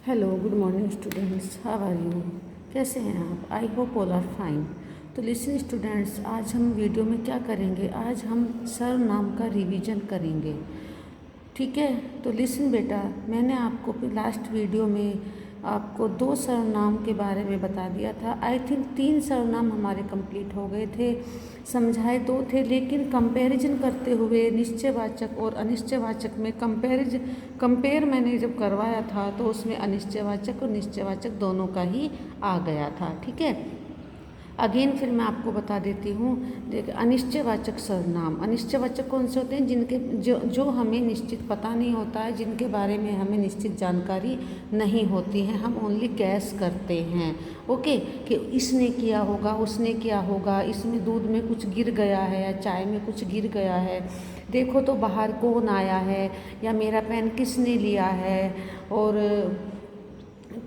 Hello, good morning students, how are you? कैसे हैं आप? I hope all are fine. तो लिसन स्टूडेंट्स, आज हम वीडियो में क्या करेंगे? आज हम सर्वनाम का रिवीजन करेंगे। ठीक है, तो लिसन बेटा, मैंने आपको लास्ट वीडियो में आपको 2 सर्वनाम के बारे में बता दिया था। आई थिंक 3 सर्वनाम हमारे कंप्लीट हो गए थे, समझाए 2 थे, लेकिन कंपैरिजन करते हुए निश्चयवाचक और अनिश्चयवाचक में कंपेयर मैंने जब करवाया था तो उसमें अनिश्चयवाचक और निश्चयवाचक दोनों का ही आ गया था। ठीक है, अगेन फिर मैं आपको बता देती हूँ। देखिए, अनिश्चयवाचक सर्वनाम, अनिश्चयवाचक कौन से होते हैं? जिनके जो हमें निश्चित पता नहीं होता है, जिनके बारे में हमें निश्चित जानकारी नहीं होती है, हम ओनली गैस करते हैं। ओके, कि इसने किया होगा, उसने किया होगा, इसमें दूध में कुछ गिर गया है या चाय में कुछ गिर गया है, देखो तो बाहर कौन आया है, या मेरा पेन किसने लिया है, और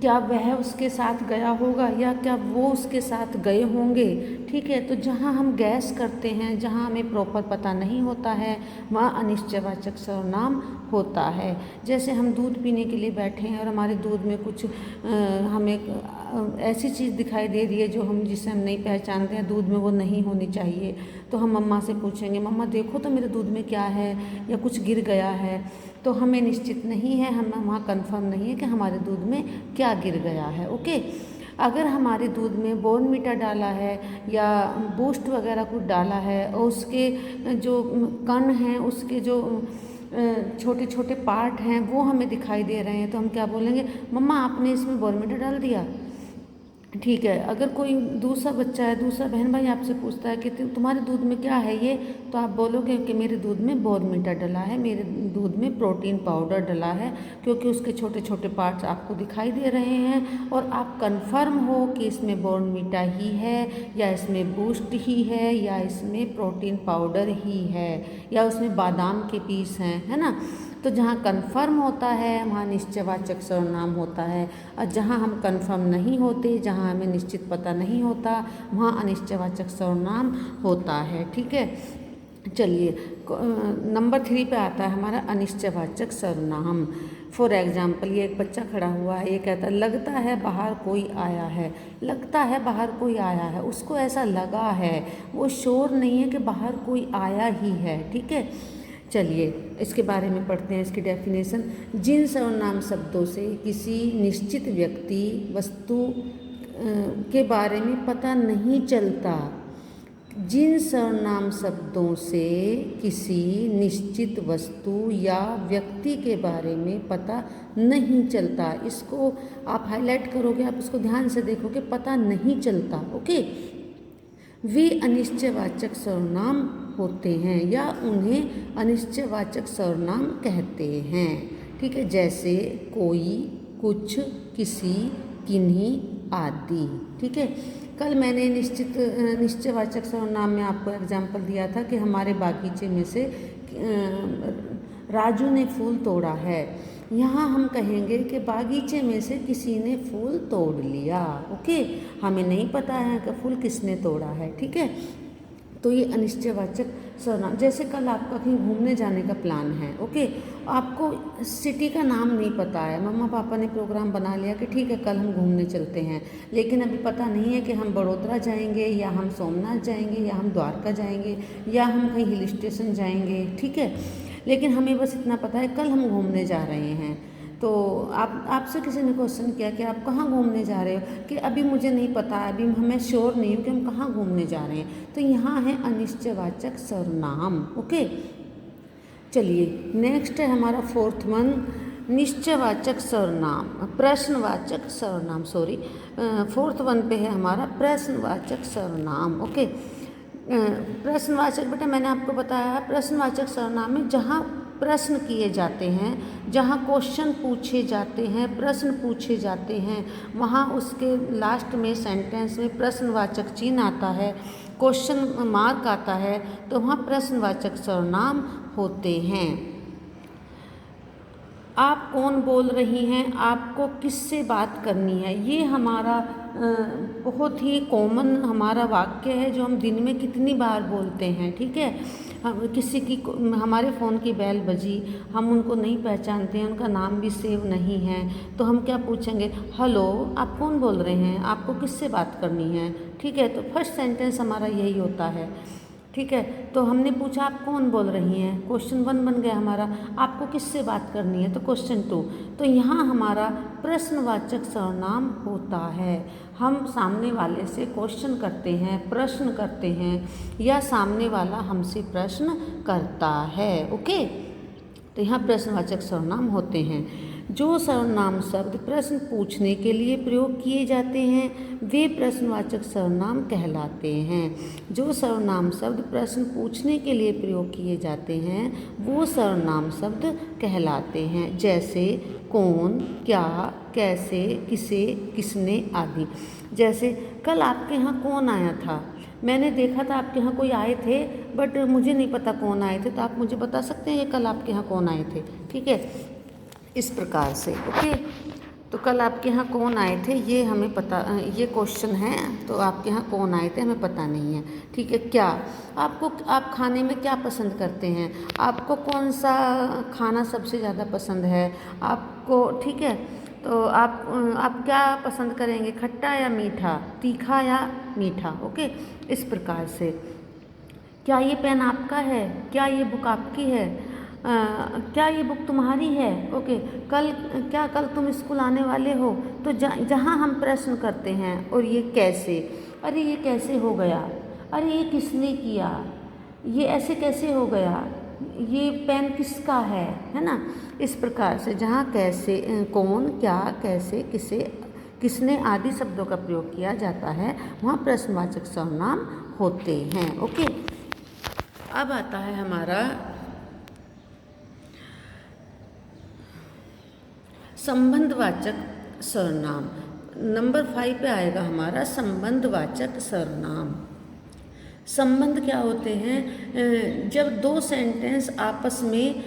क्या वह उसके साथ गया होगा या क्या वो उसके साथ गए होंगे। ठीक है, तो जहाँ हम गैस करते हैं, जहाँ हमें प्रॉपर पता नहीं होता है, वहाँ अनिश्चयवाचक सर्वनाम होता है। जैसे हम दूध पीने के लिए बैठे हैं और हमारे दूध में कुछ हमें ऐसी चीज़ दिखाई दे रही है जिसे हम नहीं पहचानते हैं, दूध में वो नहीं होनी चाहिए, तो हम मम्मा से पूछेंगे, मम्मा देखो तो मेरे दूध में क्या है, या कुछ गिर गया है। तो हमें निश्चित नहीं है, हम वहाँ कंफर्म नहीं है कि हमारे दूध में क्या गिर गया है। ओके, अगर हमारे दूध में बॉर्नवीटा डाला है या बूस्ट वगैरह कुछ डाला है और उसके जो कण हैं, उसके जो छोटे छोटे पार्ट हैं वो हमें दिखाई दे रहे हैं, तो हम क्या बोलेंगे? मम्मा आपने इसमें बॉर्नवीटा डाल दिया। ठीक है, अगर कोई दूसरा बच्चा है, दूसरा बहन भाई आपसे पूछता है कि तुम्हारे दूध में क्या है ये, तो आप बोलोगे कि मेरे दूध में बॉर्नवीटा डला है, मेरे दूध में प्रोटीन पाउडर डला है, क्योंकि उसके छोटे छोटे पार्ट्स आपको दिखाई दे रहे हैं और आप कंफर्म हो कि इसमें बॉर्नवीटा ही है, या इसमें बूस्ट ही है, या इसमें प्रोटीन पाउडर ही है, या उसमें बादाम के पीस हैं, है ना। तो जहाँ कंफर्म होता है वहाँ निश्चयवाचक सर्वनाम होता है, और जहाँ हम कंफर्म नहीं होते, जहाँ हमें निश्चित पता नहीं होता, वहाँ अनिश्चयवाचक सर्वनाम होता है। ठीक है, चलिए नंबर 3 पे आता है हमारा अनिश्चयवाचक सर्वनाम। फॉर एग्जाम्पल, ये एक बच्चा खड़ा हुआ है, ये कहता है लगता है बाहर कोई आया है। लगता है बाहर कोई आया है, उसको ऐसा लगा है, वो श्योर नहीं है कि बाहर कोई आया ही है। ठीक है, चलिए इसके बारे में पढ़ते हैं, इसकी डेफिनेशन। जिन सर्वनाम शब्दों से किसी निश्चित व्यक्ति वस्तु के बारे में पता नहीं चलता, जिन सर्वनाम शब्दों से किसी निश्चित वस्तु या व्यक्ति के बारे में पता नहीं चलता, इसको आप हाईलाइट करोगे, आप इसको ध्यान से देखोगे, पता नहीं चलता। ओके, वे अनिश्चयवाचक सर्वनाम होते हैं या उन्हें अनिश्चयवाचक सर्वनाम कहते हैं। ठीक है, जैसे कोई, कुछ, किसी, किन्हीं आदि। ठीक है, कल मैंने निश्चयवाचक सर्वनाम में आपको एग्जाम्पल दिया था कि हमारे बागीचे में से राजू ने फूल तोड़ा है। यहाँ हम कहेंगे कि बागीचे में से किसी ने फूल तोड़ लिया। ओके, हमें नहीं पता है कि फूल किसने तोड़ा है। ठीक है, तो ये अनिश्चयवाचक सर्वनाम। जैसे कल आपका कहीं घूमने जाने का प्लान है, ओके, आपको सिटी का नाम नहीं पता है, मम्मा पापा ने प्रोग्राम बना लिया कि ठीक है कल हम घूमने चलते हैं, लेकिन अभी पता नहीं है कि हम बड़ोदरा जाएंगे या हम सोमनाथ जाएंगे या हम द्वारका जाएंगे या हम कहीं हिल स्टेशन जाएंगे। ठीक है, लेकिन हमें बस इतना पता है कल हम घूमने जा रहे हैं। तो आपसे किसी ने क्वेश्चन किया कि आप कहाँ घूमने जा रहे हो, कि अभी मुझे नहीं पता, अभी हमें श्योर नहीं हूँ कि हम कहाँ घूमने जा रहे हैं, तो यहाँ है अनिश्चयवाचक सर्वनाम। ओके, चलिए नेक्स्ट है हमारा 4th वन, निश्चयवाचक सर्वनाम, प्रश्नवाचक सर्वनाम। 4th वन पे है हमारा प्रश्नवाचक सर्वनाम। ओके, प्रश्नवाचक बेटा मैंने आपको बताया, प्रश्नवाचक सर्वनाम में जहाँ प्रश्न किए जाते हैं, जहाँ क्वेश्चन पूछे जाते हैं, प्रश्न पूछे जाते हैं, वहाँ उसके लास्ट में सेंटेंस में प्रश्नवाचक चिन्ह आता है, क्वेश्चन मार्क आता है, तो वहाँ प्रश्नवाचक सर्वनाम होते हैं। आप कौन बोल रही हैं, आपको किससे बात करनी है, ये हमारा बहुत ही कॉमन हमारा वाक्य है जो हम दिन में कितनी बार बोलते हैं। ठीक है, हम किसी की हमारे फ़ोन की बेल बजी, हम उनको नहीं पहचानते हैं, उनका नाम भी सेव नहीं है, तो हम क्या पूछेंगे, हेलो आप कौन बोल रहे हैं, आपको किससे बात करनी है। ठीक है, तो फर्स्ट सेंटेंस हमारा यही होता है। ठीक है, तो हमने पूछा आप कौन बोल रही हैं, क्वेश्चन 1 बन गया हमारा। आपको किससे बात करनी है, तो क्वेश्चन 2। तो यहाँ हमारा प्रश्नवाचक सर्वनाम होता है। हम सामने वाले से क्वेश्चन करते हैं, प्रश्न करते हैं, या सामने वाला हमसे प्रश्न करता है। ओके, तो यहाँ प्रश्नवाचक सर्वनाम होते हैं। जो सर्वनाम शब्द प्रश्न पूछने के लिए प्रयोग किए जाते हैं वे प्रश्नवाचक सर्वनाम कहलाते हैं। जो सर्वनाम शब्द प्रश्न पूछने के लिए प्रयोग किए जाते हैं वो सर्वनाम शब्द कहलाते हैं। जैसे कौन, क्या, कैसे, किसे, किसने आदि। जैसे कल आपके यहाँ कौन आया था, मैंने देखा था आपके यहाँ कोई आए थे, बट मुझे नहीं पता कौन आए थे, तो आप मुझे बता सकते हैं कि कल आपके यहाँ कौन आए थे। ठीक है, इस प्रकार से। ओके, तो कल आपके यहाँ कौन आए थे ये हमें पता, ये क्वेश्चन है, तो आपके यहाँ कौन आए थे हमें पता नहीं है। ठीक है, क्या, आप खाने में क्या पसंद करते हैं, आपको कौन सा खाना सबसे ज़्यादा पसंद है आपको। ठीक है, तो आप क्या पसंद करेंगे, खट्टा या मीठा, तीखा या मीठा। ओके, इस प्रकार से। क्या ये पेन आपका है, क्या ये बुक आपकी है, क्या ये बुक तुम्हारी है। ओके, कल तुम स्कूल आने वाले हो। तो जहाँ हम प्रश्न करते हैं, और ये कैसे, अरे ये कैसे हो गया, अरे ये किसने किया, ये ऐसे कैसे हो गया, ये पेन किसका है ना। इस प्रकार से जहाँ कैसे, कौन, क्या, कैसे, किसे, किसने आदि शब्दों का प्रयोग किया जाता है वहाँ प्रश्नवाचक सर्वनाम होते हैं। ओके, अब आता है हमारा संबंधवाचक सर्वनाम। नंबर 5 पे आएगा हमारा संबंधवाचक सर्वनाम। संबंध क्या होते हैं, जब दो सेंटेंस आपस में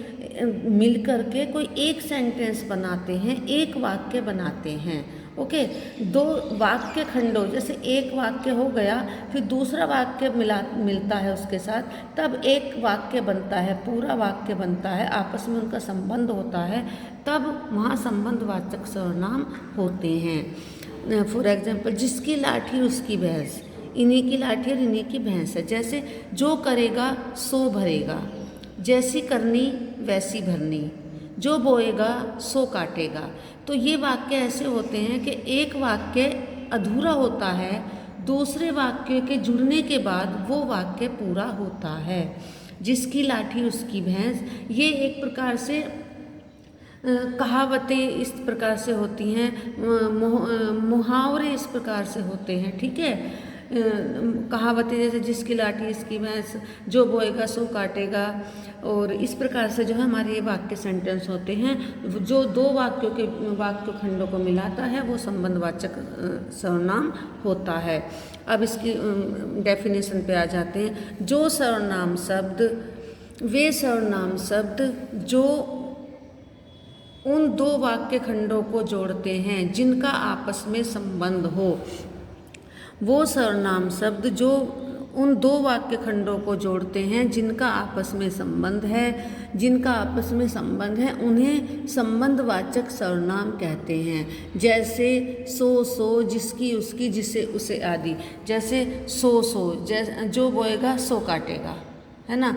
मिल कर के कोई एक सेंटेंस बनाते हैं, एक वाक्य बनाते हैं। ओके, दो वाक्य खंडों, जैसे एक वाक्य हो गया फिर दूसरा वाक्य मिलता है उसके साथ, तब एक वाक्य बनता है, पूरा वाक्य बनता है, आपस में उनका संबंध होता है, तब वहाँ संबंधवाचक सर्वनाम होते हैं। फॉर एग्जाम्पल, जिसकी लाठी उसकी भैंस, इन्हीं की लाठी और इन्हीं की भैंस है। जैसे जो करेगा सो भरेगा, जैसी करनी वैसी भरनी, जो बोएगा सो काटेगा। तो ये वाक्य ऐसे होते हैं कि एक वाक्य अधूरा होता है, दूसरे वाक्य के जुड़ने के बाद वो वाक्य पूरा होता है। जिसकी लाठी उसकी भैंस, ये एक प्रकार से कहावतें इस प्रकार से होती हैं, मुहावरे इस प्रकार से होते हैं। ठीक है, कहावतें जैसे जिसकी लाठी इसकी भैंस, जो बोएगा सो काटेगा, और इस प्रकार से जो है हमारे ये वाक्य सेंटेंस होते हैं। जो दो वाक्य खंडों को मिलाता है वो संबंधवाचक सर्वनाम होता है। अब इसकी डेफिनेशन पे आ जाते हैं। जो सर्वनाम शब्द, वे सर्वनाम शब्द जो उन दो वाक्य खंडों को जोड़ते हैं जिनका आपस में संबंध हो, वो सर्वनाम शब्द जो उन दो वाक्य खंडों को जोड़ते हैं जिनका आपस में संबंध है, उन्हें संबंधवाचक सर्वनाम कहते हैं। जैसे सो, जिसकी उसकी, जिसे उसे आदि। जैसे सो, जो बोएगा सो काटेगा, है ना।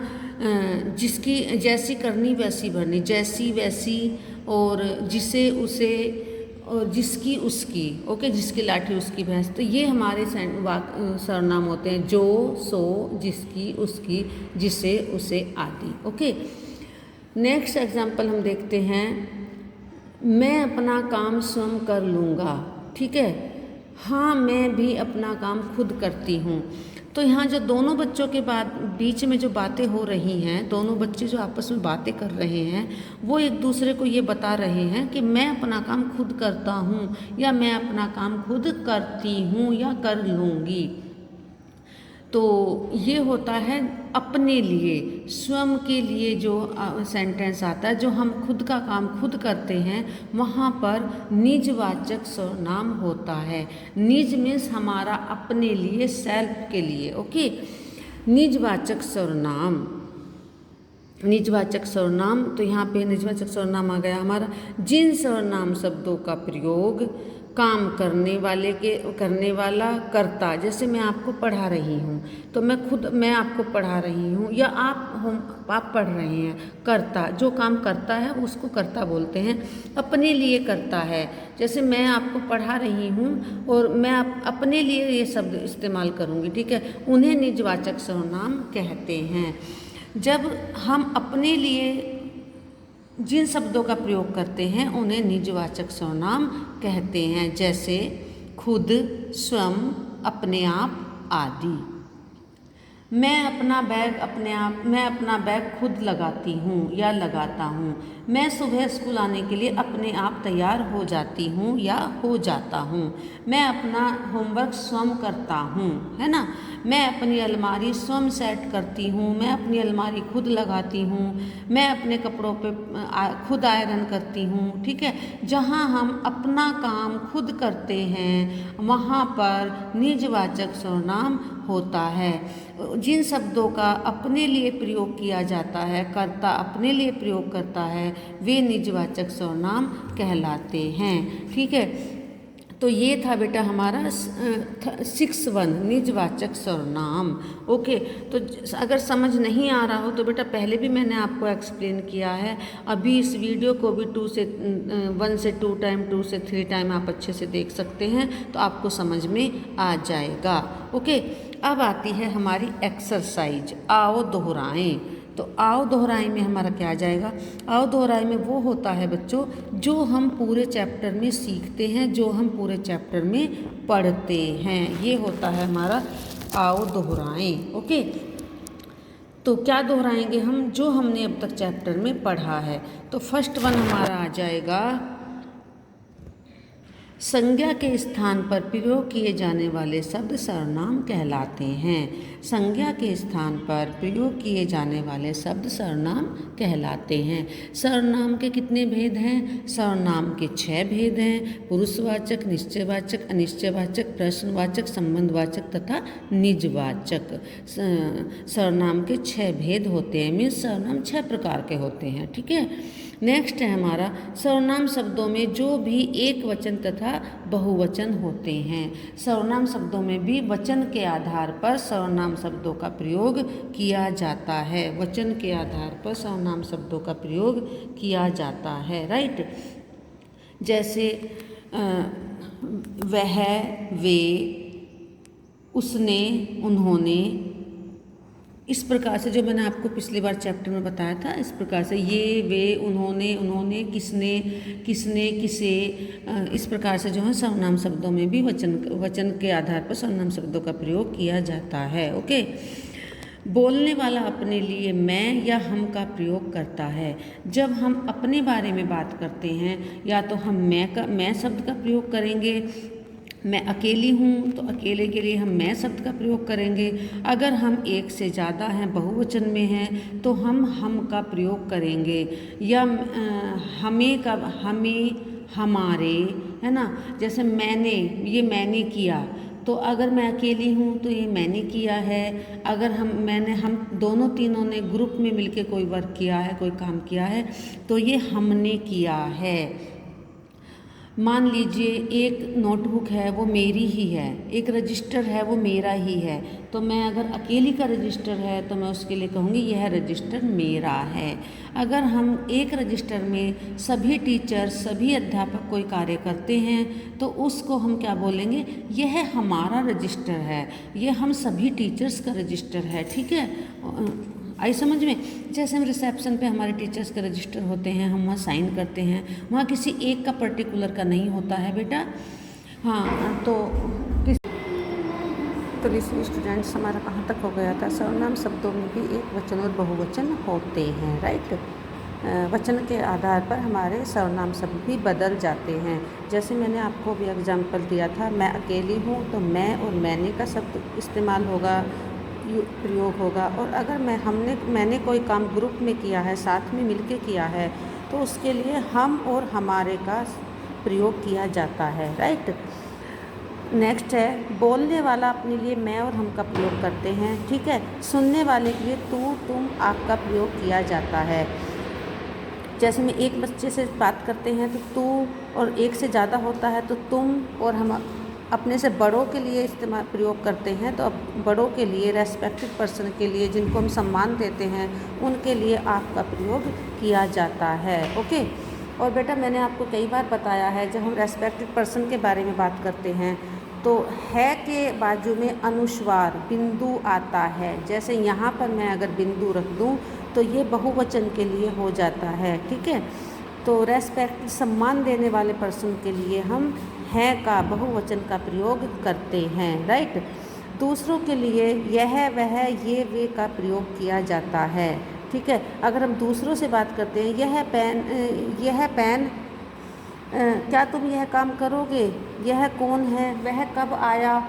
जिसकी, जैसी करनी वैसी भरनी, जैसी वैसी, और जिसे उसे, और जिसकी उसकी। ओके, जिसकी लाठी उसकी भैंस। तो ये हमारे सर्वनाम होते हैं, जो, सो, जिसकी, उसकी, जिसे, उसे आदि। ओके, नेक्स्ट एग्जाम्पल हम देखते हैं। मैं अपना काम स्वयं कर लूँगा। ठीक है, हाँ मैं भी अपना काम खुद करती हूँ। तो यहाँ जो दोनों बच्चों के बीच में जो बातें हो रही हैं, दोनों बच्चे जो आपस में बातें कर रहे हैं, वो एक दूसरे को ये बता रहे हैं कि मैं अपना काम खुद करता हूँ, या मैं अपना काम खुद करती हूँ, या कर लूँगी। तो ये होता है अपने लिए, स्वयं के लिए जो सेंटेंस आता है, जो हम खुद का काम खुद करते हैं, वहाँ पर निजवाचक सर्वनाम होता है। निज मीन्स हमारा अपने लिए, सेल्फ के लिए। ओके, निजवाचक सर्वनाम। निजवाचक सर्वनाम, तो यहाँ पे निजवाचक सर्वनाम आ गया हमारा। जिन सर्वनाम शब्दों का प्रयोग काम करने वाला करता, जैसे मैं आपको पढ़ा रही हूँ तो मैं आपको पढ़ा रही हूँ, या आप पढ़ रहे हैं। करता, जो काम करता है उसको कर्ता बोलते हैं। अपने लिए करता है, जैसे मैं आपको पढ़ा रही हूँ और मैं अपने लिए ये शब्द इस्तेमाल करूँगी, ठीक है, उन्हें निजवाचक सर्वनाम कहते हैं। जब हम अपने लिए जिन शब्दों का प्रयोग करते हैं उन्हें निजवाचक सर्वनाम कहते हैं, जैसे खुद, स्वयं, अपने आप आदि। मैं अपना बैग खुद लगाती हूँ या लगाता हूँ। मैं सुबह स्कूल आने के लिए अपने आप तैयार हो जाती हूँ या हो जाता हूँ। मैं अपना होमवर्क स्वयं करता हूँ, है ना। मैं अपनी अलमारी स्वयं सेट करती हूँ। मैं अपनी अलमारी खुद लगाती हूँ। मैं अपने कपड़ों पे खुद आयरन करती हूँ, ठीक है। जहाँ हम अपना काम खुद करते हैं वहाँ पर निजवाचक सर्वनाम होता है। जिन शब्दों का अपने लिए प्रयोग किया जाता है, कर्ता अपने लिए प्रयोग करता है, वे निजवाचक सर्वनाम कहलाते हैं, ठीक है। तो ये था बेटा हमारा 6.1 निजवाचक सर्वनाम। ओके, तो अगर समझ नहीं आ रहा हो तो बेटा पहले भी मैंने आपको एक्सप्लेन किया है। अभी इस वीडियो को भी 1 से 2 टाइम, 2 से 3 टाइम आप अच्छे से देख सकते हैं, तो आपको समझ में आ जाएगा। ओके, अब आती है हमारी एक्सरसाइज, आओ दोहराएं। तो आओ दोहराएं में हमारा क्या आ जाएगा? आओ दोहराएं में वो होता है बच्चों जो हम पूरे चैप्टर में सीखते हैं, जो हम पूरे चैप्टर में पढ़ते हैं, ये होता है हमारा आओ दोहराएं। ओके, तो क्या दोहराएंगे हम? जो हमने अब तक चैप्टर में पढ़ा है। तो फर्स्ट वन हमारा आ जाएगा, संज्ञा के स्थान पर प्रयोग किए जाने वाले शब्द सर्वनाम कहलाते हैं। संज्ञा के स्थान पर प्रयोग किए जाने वाले शब्द सर्वनाम कहलाते हैं। सर्वनाम के कितने भेद हैं? सर्वनाम के 6 भेद हैं। पुरुषवाचक, निश्चयवाचक, अनिश्चयवाचक, प्रश्नवाचक, संबंधवाचक तथा निजवाचक। सर्वनाम के 6 भेद होते हैं, मीन्स सर्वनाम 6 प्रकार के होते हैं, ठीक है। नेक्स्ट है हमारा, सर्वनाम शब्दों में जो भी एक वचन तथा बहुवचन होते हैं। सर्वनाम शब्दों में भी वचन के आधार पर सर्वनाम शब्दों का प्रयोग किया जाता है। वचन के आधार पर सर्वनाम शब्दों का प्रयोग किया जाता है, राइट। जैसे वह, वे, उसने, उन्होंने, इस प्रकार से जो मैंने आपको पिछली बार चैप्टर में बताया था, इस प्रकार से ये, वे, उन्होंने, किसने, किसे, इस प्रकार से जो है सर्वनाम शब्दों में भी वचन के आधार पर सर्वनाम शब्दों का प्रयोग किया जाता है। ओके, बोलने वाला अपने लिए मैं या हम का प्रयोग करता है। जब हम अपने बारे में बात करते हैं या तो हम मैं शब्द का प्रयोग करेंगे। मैं अकेली हूँ तो अकेले के लिए हम मैं शब्द का प्रयोग करेंगे। अगर हम एक से ज़्यादा हैं, बहुवचन में हैं, तो हम का प्रयोग करेंगे। या हमें, हमारे, है ना। जैसे मैंने किया, तो अगर मैं अकेली हूँ तो ये मैंने किया है। अगर हम दोनों तीनों ने ग्रुप में मिलके कोई वर्क किया है, कोई काम किया है, तो ये हमने किया है। मान लीजिए एक नोटबुक है वो मेरी ही है, एक रजिस्टर है वो मेरा ही है, तो मैं अगर अकेली का रजिस्टर है तो मैं उसके लिए कहूँगी यह रजिस्टर मेरा है। अगर हम एक रजिस्टर में सभी टीचर, सभी अध्यापक कोई कार्य करते हैं तो उसको हम क्या बोलेंगे? यह हमारा रजिस्टर है, यह हम सभी टीचर्स का रजिस्टर है, ठीक है। आई समझ में? जैसे हम रिसेप्शन पे हमारे टीचर्स के रजिस्टर होते हैं, हम वहाँ साइन करते हैं, वहाँ किसी एक का पर्टिकुलर का नहीं होता है बेटा। हाँ, तो लिसनिंग स्टूडेंट्स हमारा कहाँ तक हो गया था? सर्वनाम शब्दों में भी एक वचन और बहुवचन होते हैं, राइट। वचन के आधार पर हमारे सर्वनाम शब्द भी बदल जाते हैं। जैसे मैंने आपको भी एग्जाम्पल दिया था, मैं अकेली हूँ तो मैं और मैंने का शब्द इस्तेमाल होगा, प्रयोग होगा। और अगर मैंने कोई काम ग्रुप में किया है, साथ में मिलके किया है, तो उसके लिए हम और हमारे का प्रयोग किया जाता है, राइट। नेक्स्ट है बोलने वाला अपने लिए मैं और हम का प्रयोग करते हैं, ठीक है। सुनने वाले के लिए तू, तुम, आप का प्रयोग किया जाता है। जैसे में एक बच्चे से बात करते हैं तो तू, और एक से ज़्यादा होता है तो तुम, और हम अपने से बड़ों के लिए इस्तेमाल प्रयोग करते हैं तो अब बड़ों के लिए, रेस्पेक्टेड पर्सन के लिए, जिनको हम सम्मान देते हैं, उनके लिए आप का प्रयोग किया जाता है। ओके। और बेटा मैंने आपको कई बार बताया है, जब हम रेस्पेक्टेड पर्सन के बारे में बात करते हैं तो है के बाजू में अनुस्वार बिंदु आता है। जैसे यहाँ पर मैं अगर बिंदु रख दूँ तो ये बहुवचन के लिए हो जाता है, ठीक है। तो रेस्पेक्ट सम्मान देने वाले पर्सन के लिए हम है का बहुवचन का प्रयोग करते हैं, राइट। दूसरों के लिए यह, वह, ये, वे का प्रयोग किया जाता है, ठीक है। अगर हम दूसरों से बात करते हैं, यह पेन क्या तुम यह काम करोगे, यह कौन है, वह कब आया,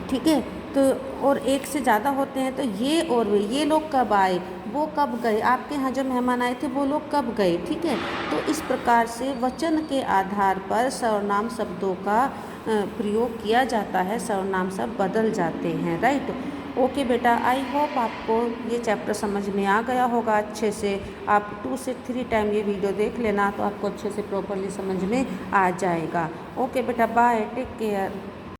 ठीक है। तो और एक से ज़्यादा होते हैं तो ये और वे, ये लोग कब आए, वो कब गए, आपके यहाँ जो मेहमान आए थे वो लोग कब गए, ठीक है। तो इस प्रकार से वचन के आधार पर सर्वनाम शब्दों का प्रयोग किया जाता है, सर्वनाम शब्द बदल जाते हैं, राइट। ओके बेटा, आई होप आपको ये चैप्टर समझ में आ गया होगा अच्छे से। आप 2 से 3 टाइम ये वीडियो देख लेना तो आपको अच्छे से प्रॉपरली समझ में आ जाएगा। ओके बेटा, बाय, टेक केयर।